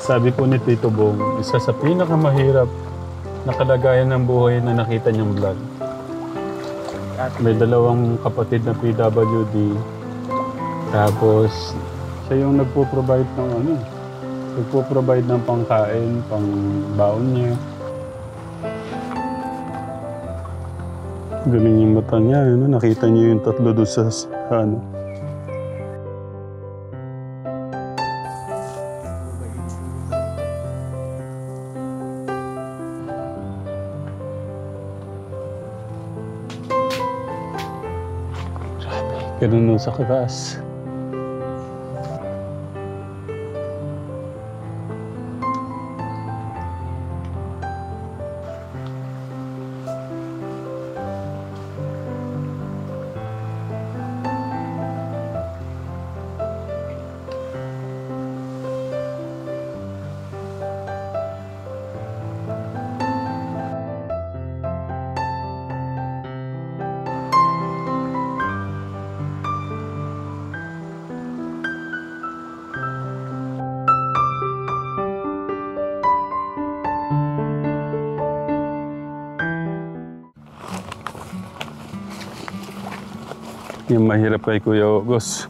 Sabi po ni Tito Bong, isa sa pinakamahirap na kalagayan ng buhay na nakita niyang vlog. May dalawang kapatid na PWD. Tapos, siya yung nagpo-provide ng nagpo-provide ng pangkain, pang baon niya. Galing yung mata niya, nakita niyo yung tatlo doon sa ganun nun sa kataas. Yung mahirap kay Kuya August.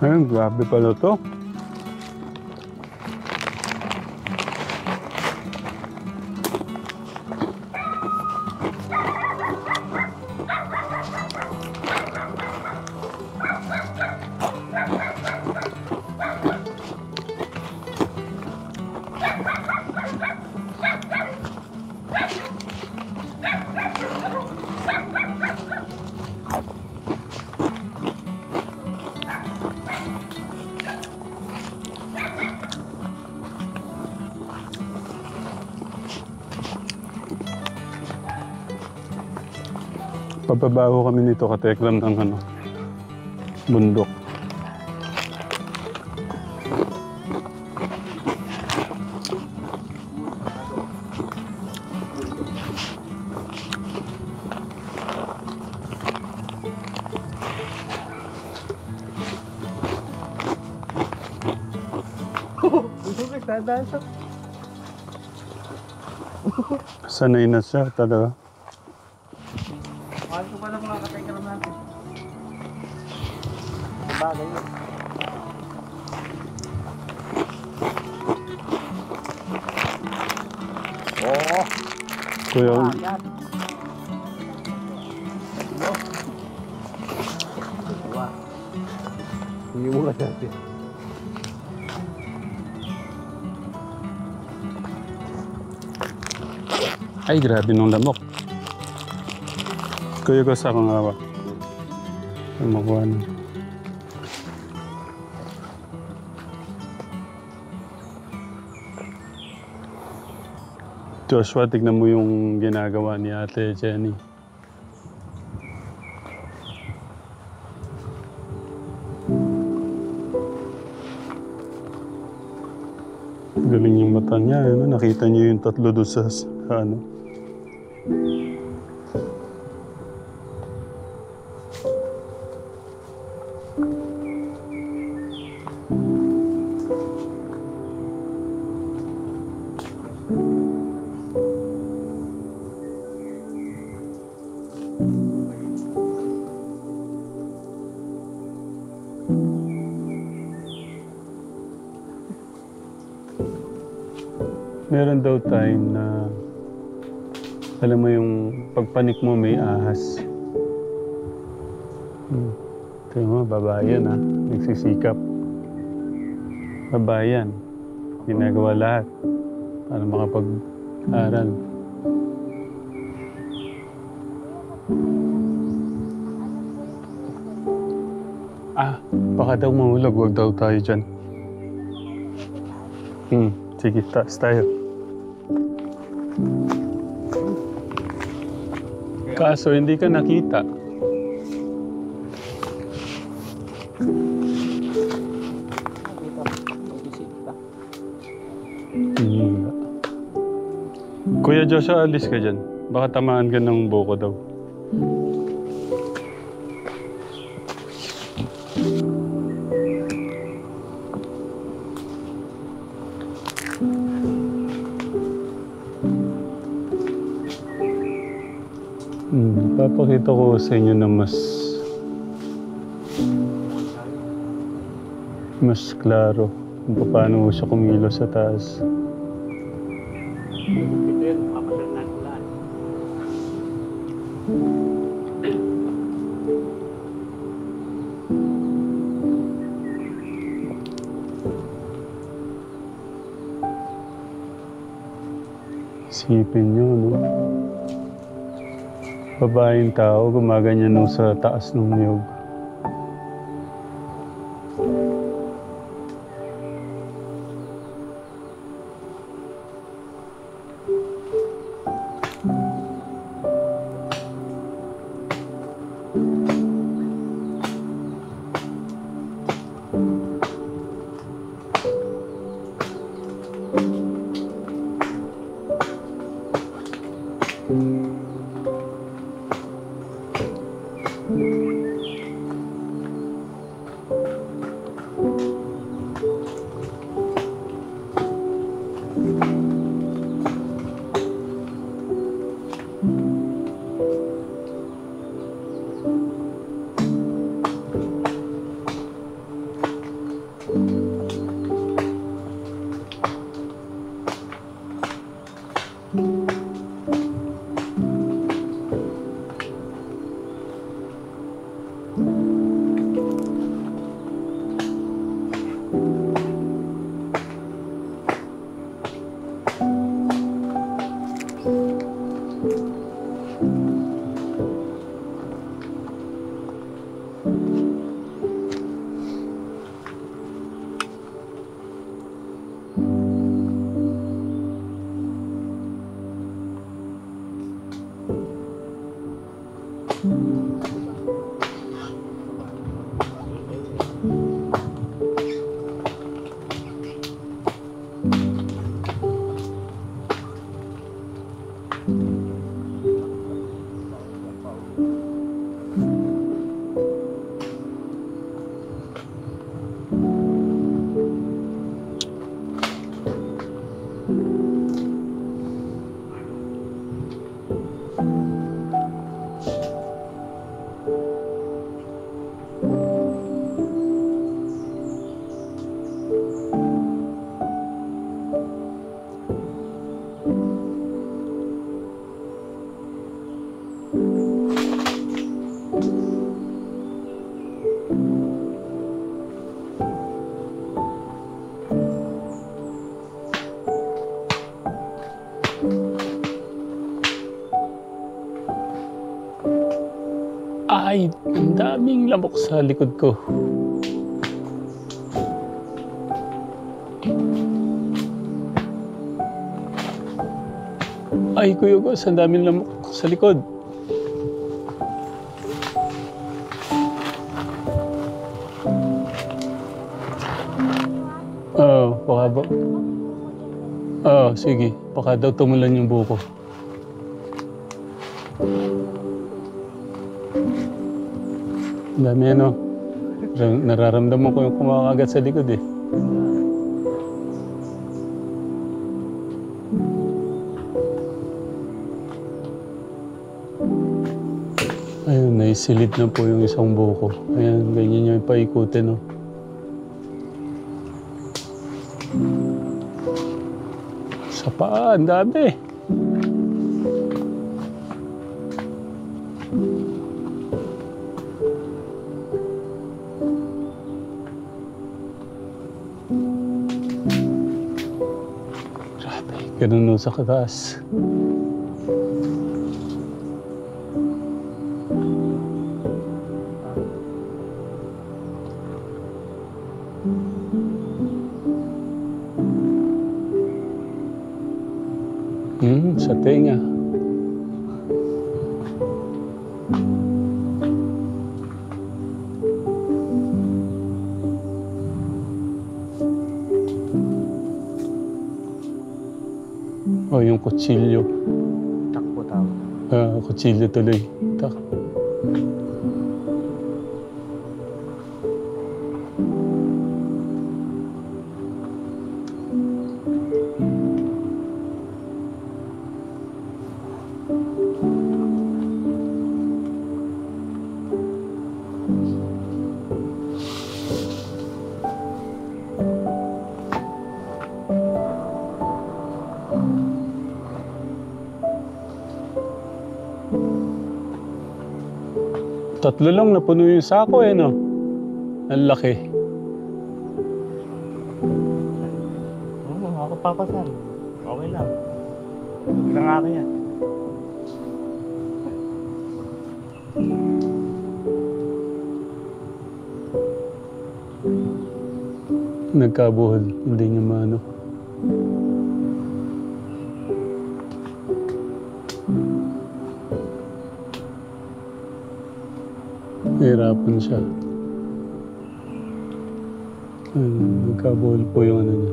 Ayun, grabe pala to. Pababaho kami nito katekram ng bundok. Sanay na siya talaga. Mahal ko pala mga katekram natin. Bagay yun. Oo. Kuya, Yan. Hindi mo ka natin. ay grabe nung lamok. Kuya ko sa akong awa. Makuha na. Joshua, tignan mo yung ginagawa ni Ate Jenny. Galing yung mata niya, nakita niyo yung tatlo doon sa meron daw time na alam mo yung pagpanik mo may ahas. Tingnan mo, babae yan nagsisikap. Babae yan. Ginagawa lahat para makapag-aral. Baka daw mahulog, wag daw tayo dyan. Sige, taas tayo. Kaso hindi ka nakita. Kuya Joshua, alis ka dyan. Baka tamaan ka ng buko daw. Ipapakita ko sa inyo na mas klaro kung paano siya kumilos sa taas. Ito yun, papasal na ulan. Isipin nyo, no? Babaeng tao, gumaganyan nung sa taas ng niyog. Ay, ang daming lamok sa likod ko. Ay, Kuya Gus, ang daming lamok sa likod. Oo, baka ba? Oo, sige. Baka daw tumulan yung buko. Ang dami ano. Nararamdaman ko yung kumakagat sa likod eh. Ayun, naisilid na po yung isang buko. Ayan, ganyan yung paikutin, no? Sa paa, ang dami. Grabe, ganun no sa kataas. Sa tenga. Oh, yung kutsilyo. Takbo tawag. Kutsilyo tuloy. Tatlo lang napuno yung sako eh, no? Ang laki. Ako papasan. Okay lang. Huwag lang ako yan. Nagkabuhol, hindi niya maano. Hirapan siya. Nagkabuhol po yung ano niya.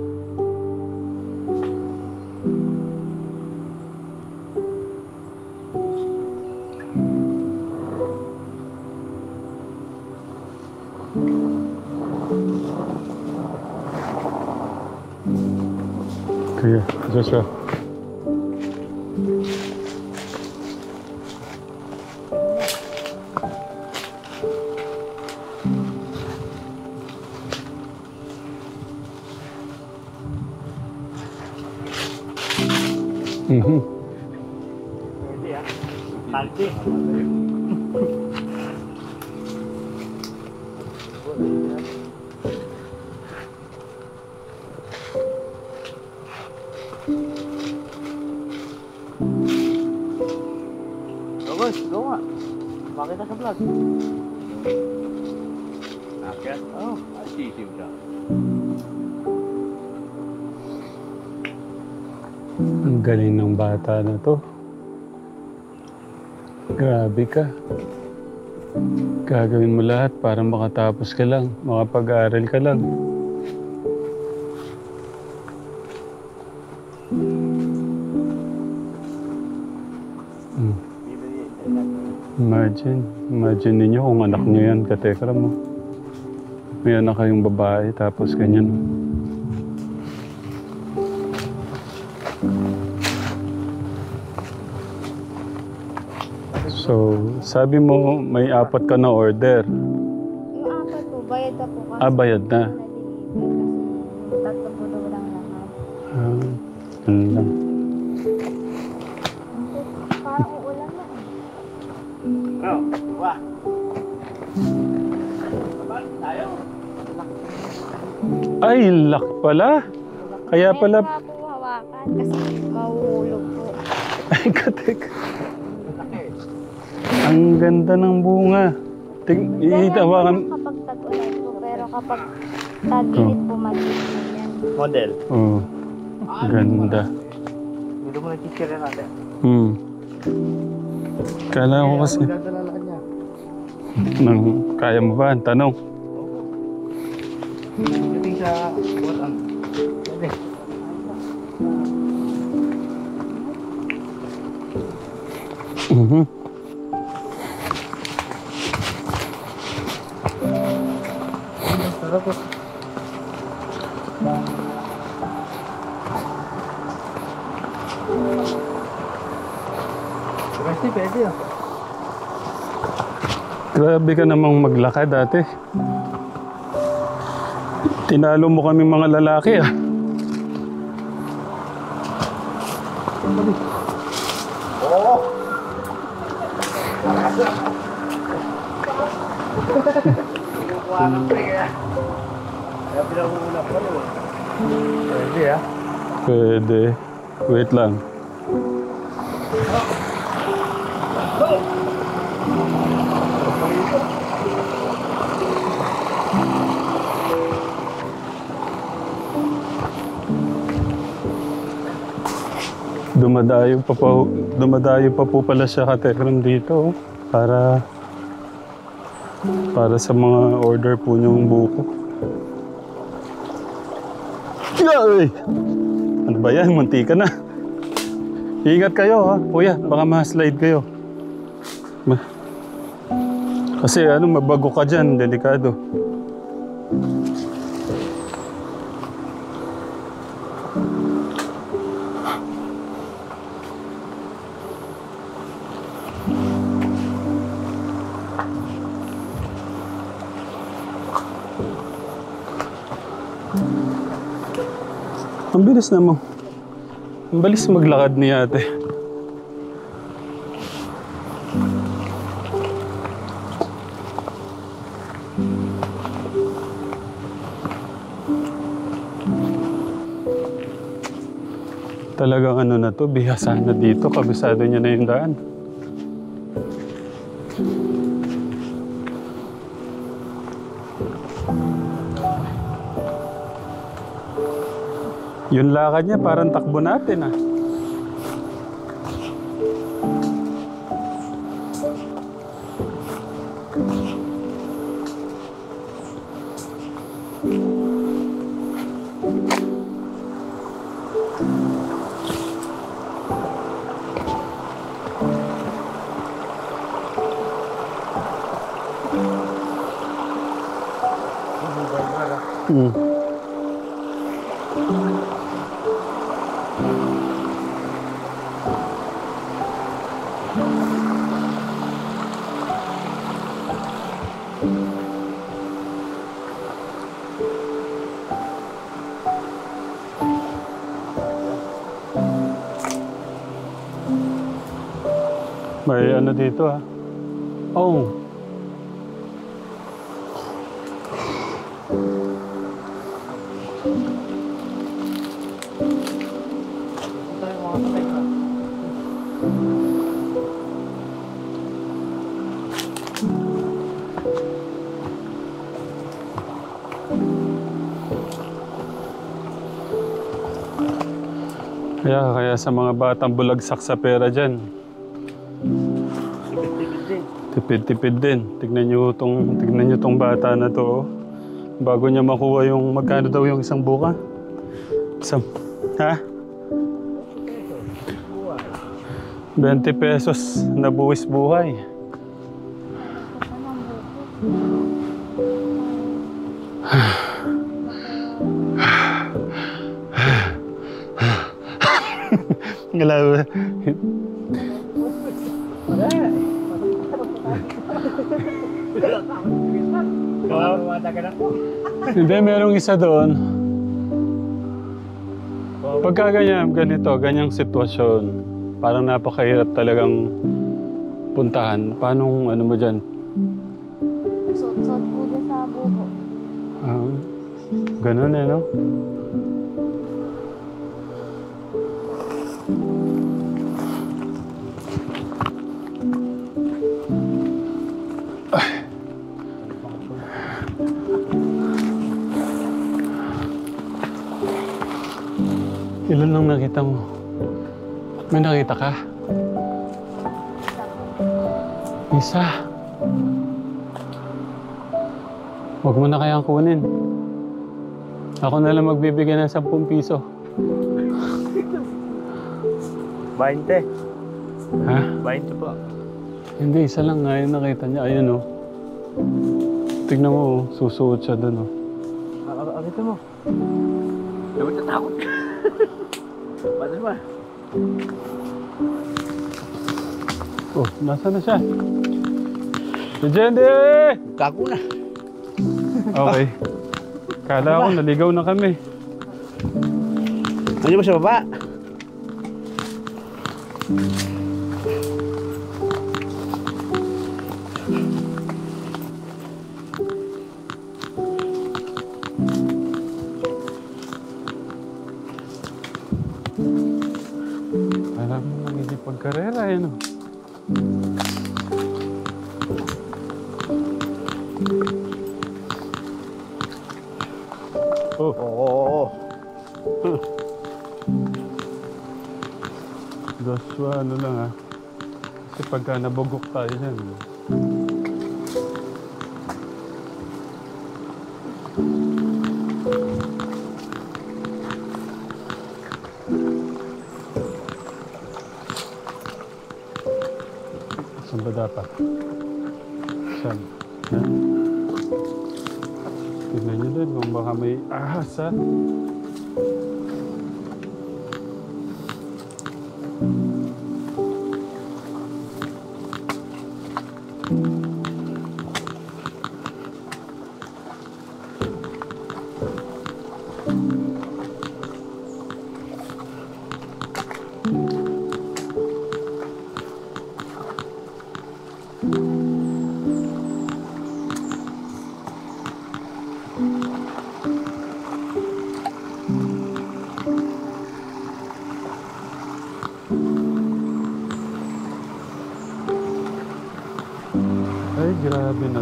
Kaya, Joshua. Hindi Kaldi. Boss, go nga. Makita sa vlog. Akyat? Oo. Asisim ka. Ang galing ng bata na to. Grabe ka. Gagawin mo lahat para makatapos ka lang, makapag-aral ka lang. Imagine ninyo kung anak nyo yan, katekra mo. May anak kayong babae, tapos ganyan. So, sabi mo may 4 ka na order. Yung 4 po, bayad na po kasi. Bayad na. Na-deliver kasi 3 po daw lang lahat. Yun lang. Parang uulan na eh. Oh, wah. Tayo. Ay, lock pala. Kaya pala... Meron nga po hawakan kasi mahuhulog po. Ay, katek. Ang ganda ng bunga. Iitawakan. Kapag tag-ulan po, pero kapag tag-init po, maliit po yan. Model. Oh, ganda. Dito mo nagkikira natin. Kala ko kasi... Dadalalaan niya. Kaya mo ba? Ang tanong. Dating sa buwan. Pwede. Sarap po. Pwede ah. Grabe ka namang maglakad dati. Tinalo mo kami mga lalaki ah. Oo. Kinukuha ng pre ah. Kaya pinag-uulap ko rin. Pwede ah. Pwede. Wait lang. Dumadayo pa po pala siya katekram dito oh, para sa mga order po niyong buko. Ay! Ano ba yan? Munti ka na. Ingat kayo ha, kuya. Baka ma-slide kayo. Kasi mabago ka dyan. Delikado. Ang bilis naman. Ang bilis maglakad ni ate. Talagang ano na to, bihasan na dito. Kabisado niya na yung daan. Yung lakad niya parang takbo natin ah. Hmm. May ano dito ah. Oh. Tayo mga kapatid ka. Kaya sa mga batang bulagsak sa pera dyan, Tipid-tipid din. tipid-tipid din. Tignan nyo tong bata na to. Oh. Bago niya makuha yung magkano daw yung isang buka. Ha? 20 pesos na buwis buhay. Ngalaw. Hindi, merong isa doon. Pagka ganito, ganyang sitwasyon, parang napakahirap talagang puntahan. Paano ano mo dyan? Suot-suot po dyan sa buko. Ganun eh, no? Ilan lang nakita mo? May nakita ka? Isa. Huwag mo na kayang kunin. Ako na lang magbibigay ng 10 piso. 20. Ha? 20 po. Hindi, isa lang nga yung nakita niya. Ayun oh. Tignan mo oh, susuot siya doon oh. Akita mo. Dapat natakot ka. Batal ba? Oh, nasa na siya? Si Jendy! Kako na. Okay. Kala ko, naligaw na kami. Nandiyan ba sa baba? Alam mo, nagigipagkarera eh, no? Oh. Oo. Joshua, ano lang ah. Kasi pagka nabugok tayo dyan. Saan ba dapat? Saan? Yan. Tignan nyo din kung baka may ahas ha.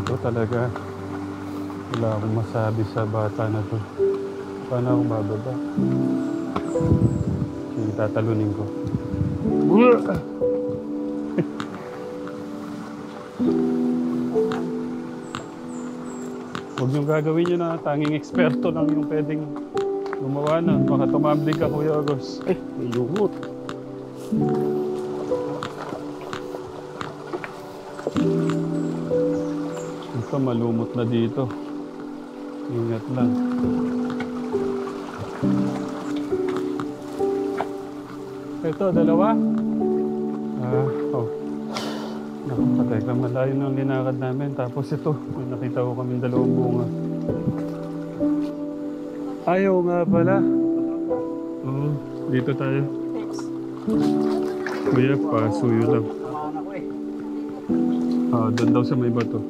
to talaga. Wala akong masabi sa bata na to. Paano ako bababa? Sige, tatalunin ko. Huwag niyong gagawin yun na tanging eksperto lang yung pwedeng gumawa na. Baka tumambling ka, Kuya Agos. Ay, may lumot. Ito, malumot na dito. Ingat lang. Ito, dalawa? Oh. Naku, patay ka, malayo ng linakad namin. Tapos ito, may nakita ko kaming dalawang bunga. Ayaw nga pala. Oo, dito tayo. Kuya, pasuyo lang. Doon daw sa may bato.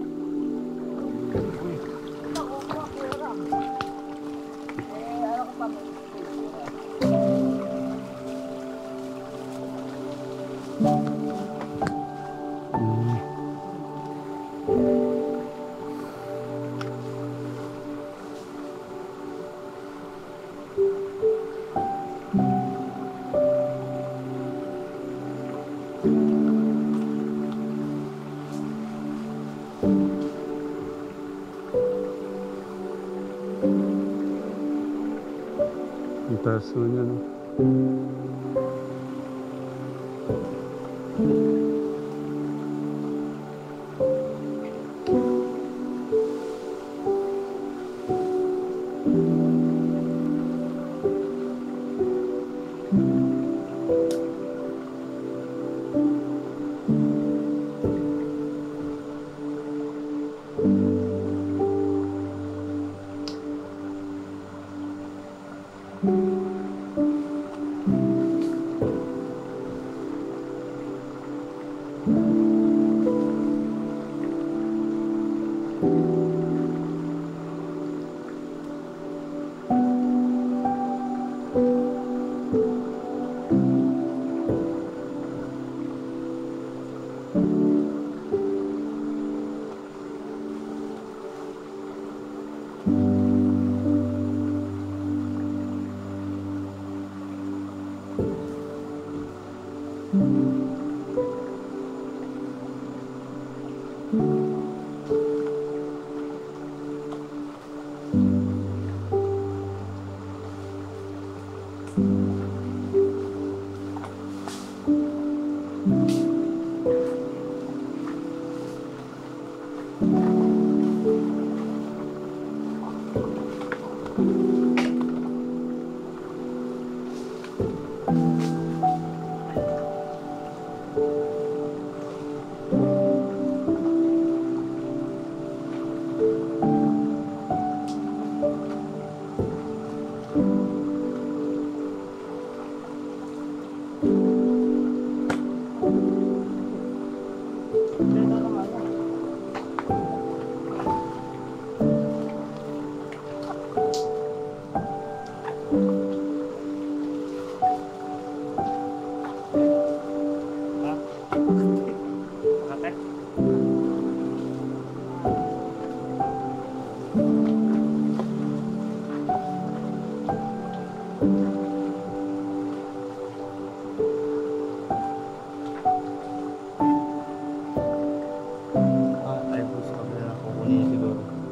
Ang taso niya, no?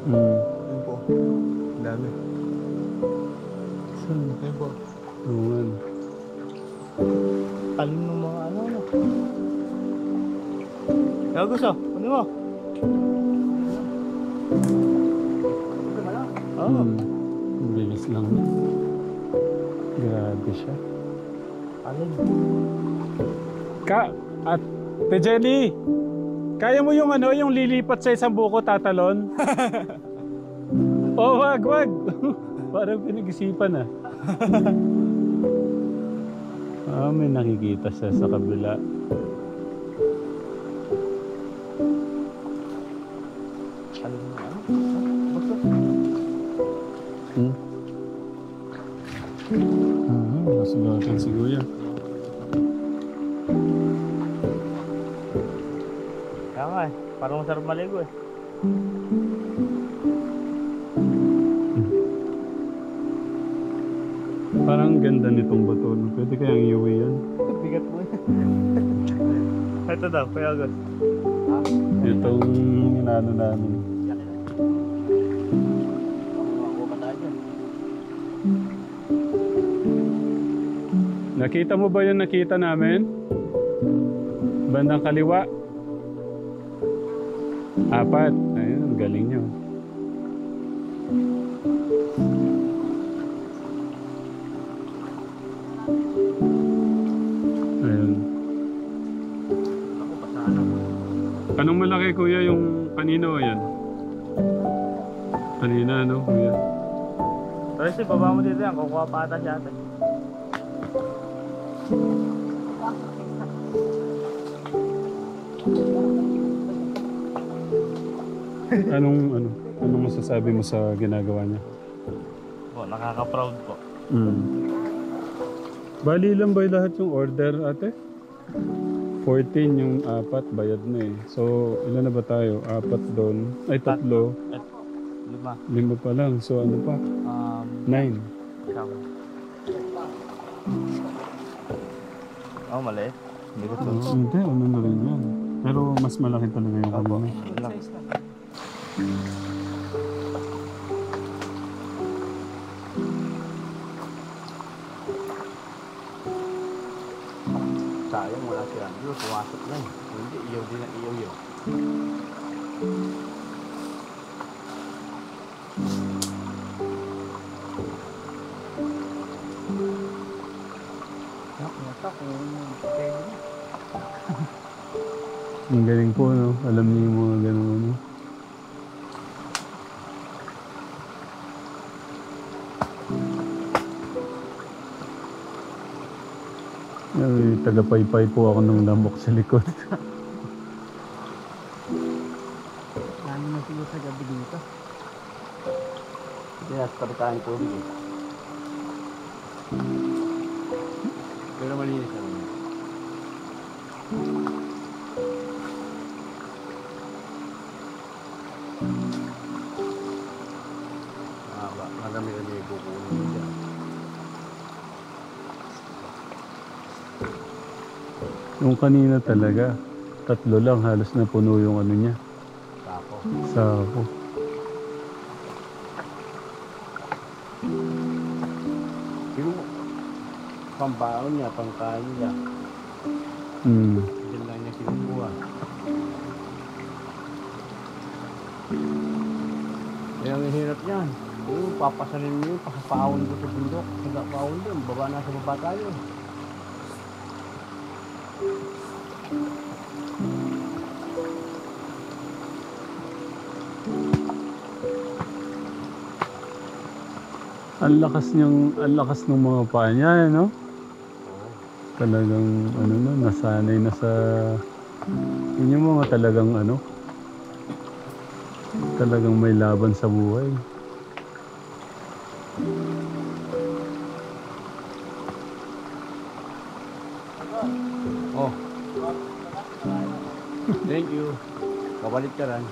Ayun po. Ang dami. Saan? Ayun po. Tungan. Talim ng mga ano. Gagos oh. Ano mo? Oo. Ang bilis lang. Grabe siya. Alin? At Te Jenny, kaya mo yung ano, yung lilipat sa isang buko tatalon? Oh, wag. Parang pinag-isipan ah. May nakikita siya sa kabila. Alin mo ano? Basta. Nasugatan si Kuya. Kaya nga eh. Parang masarap maligo eh. ang ganda nitong bato. No? Pwede kayang iuwi yan. Bigat mo yan. Ito daw, Kuya Agos. Itong inano namin. Nakita mo ba yung nakita namin? Bandang kaliwa. 4. Ayun, ang galing nyo. Ayun. Anong malaki kuya yung kanino yan? Kanina ano kuya? Kasi baba mo dito yan, kukuha pa ata siya ate. Anong masasabi mo sa ginagawa niya? Po, nakaka-proud po. Bali lang ba lahat yung order ate? 14 yung 4 bayad na eh. So ilan na ba tayo? 4 doon. Ay 3. 5 pa lang. So ano pa? 9. Oh, mali. Hindi ko Hindi, ano na rin yan. Pero mas malaki talaga yung kanina. Sayang wala si Andrew, pumasok na eh. Hindi, iyaw din ang iyaw yun. Ang galing po, no? Alam niyo yung mga ganun, ano? Ay, tagapaypay po ako ng lamok sa likod. Ano na sila sa gabi dito? Hindi nasa tabi tubig eh. Pero malinis naman yun. Marami-rami yung kukunin mo dyan. Yung kanina talaga, 3 lang halos na puno yung ano niya. Tapo. Sako. Yung pambaon niya, pangkain niya. Diyan lang niya kinukuha. Kaya ang hirap niyan. Yung papasanin mo yun, pasapaon ko sa bundok. Pasapaon doon, baba na sa baba tayo. Ang lakas ng mga paa niya, no? Talagang, ano na, nasanay na sa... Yun yung mga talagang, ano? Talagang may laban sa buhay. Oh. Thank you. Babalik ka rin.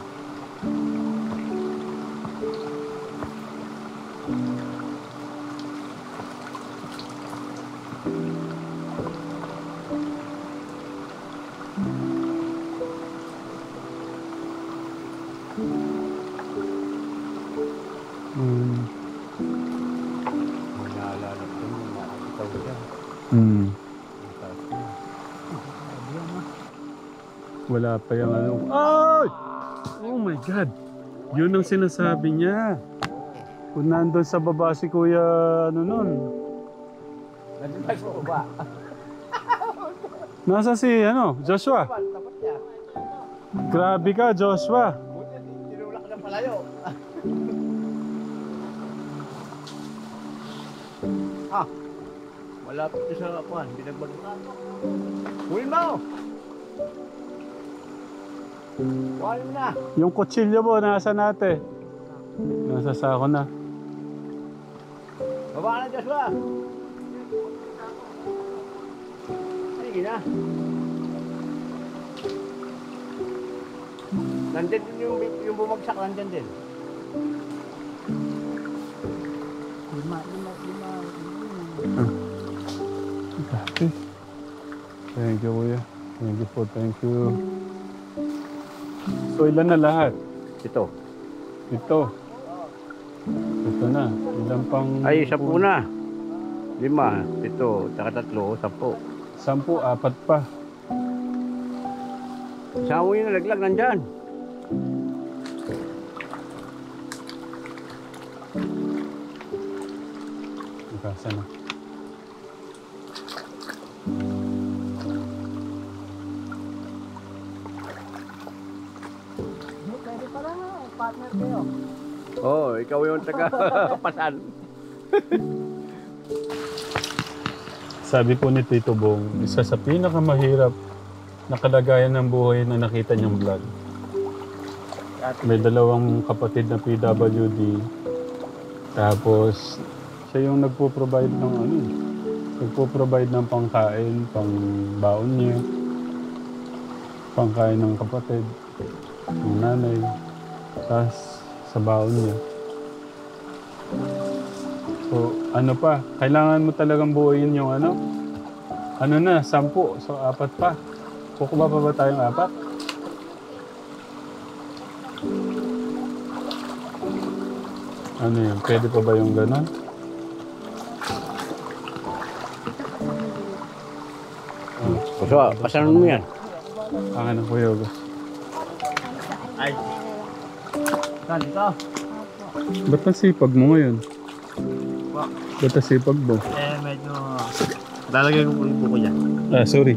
Naalala ko yung makakitaw siya. Wala pa yung ano. Ay! Oh my God! Yun ang sinasabi niya. Kung nandun sa baba si Kuya, ano nun? Nandun tayo sa baba. Nasa si, ano, Joshua? Tapat niya. Grabe ka, Joshua. Buti, tinulak na palayo. Malapit na sa kapuan, binagbag. Huli mo! Huli mo na! Yung kutsilyo mo, nasa natin? Nasa sako na. Baba na, Joshua! Sige na. Nandyan din yung bumagsak, nandyan din. Lima. Grabe. Thank you, kuya. Thank you po, thank you. So, ilan na lahat? Ito. Ito. Ito na. Ilan pang... Ay, 10 na. 5, 7, tsaka 3, 10. 10, 4 pa. Isama mo yung nalaglag nandyan. Ikasa na. Pwede pala nga, partner kayo. Oo, ikaw yung taga-pasan. Sabi po ni Tito Bong, isa sa pinakamahirap na kalagayan ng buhay na nakita niyang vlog. May 2 kapatid na PWD. Tapos, siya yung nagpo-provide ng nagpo-provide ng pangkain, pang baon niya. Pangkain ng kapatid, ng nanay. Tapos, sa baon niya. So, ano pa? Kailangan mo talagang buuin yung ano na, 10. So, 4 pa. Kukuha pa ba tayong 4? Ano yun? Pwede pa ba yung gano'n? So, pasanan mo yan. Akin ang Kuya August. Ay. Saan ito? Ba't nasipag mo ngayon? Ba't nasipag mo? Medyo... Lalagay ko po yung buko dyan. Ah, sorry.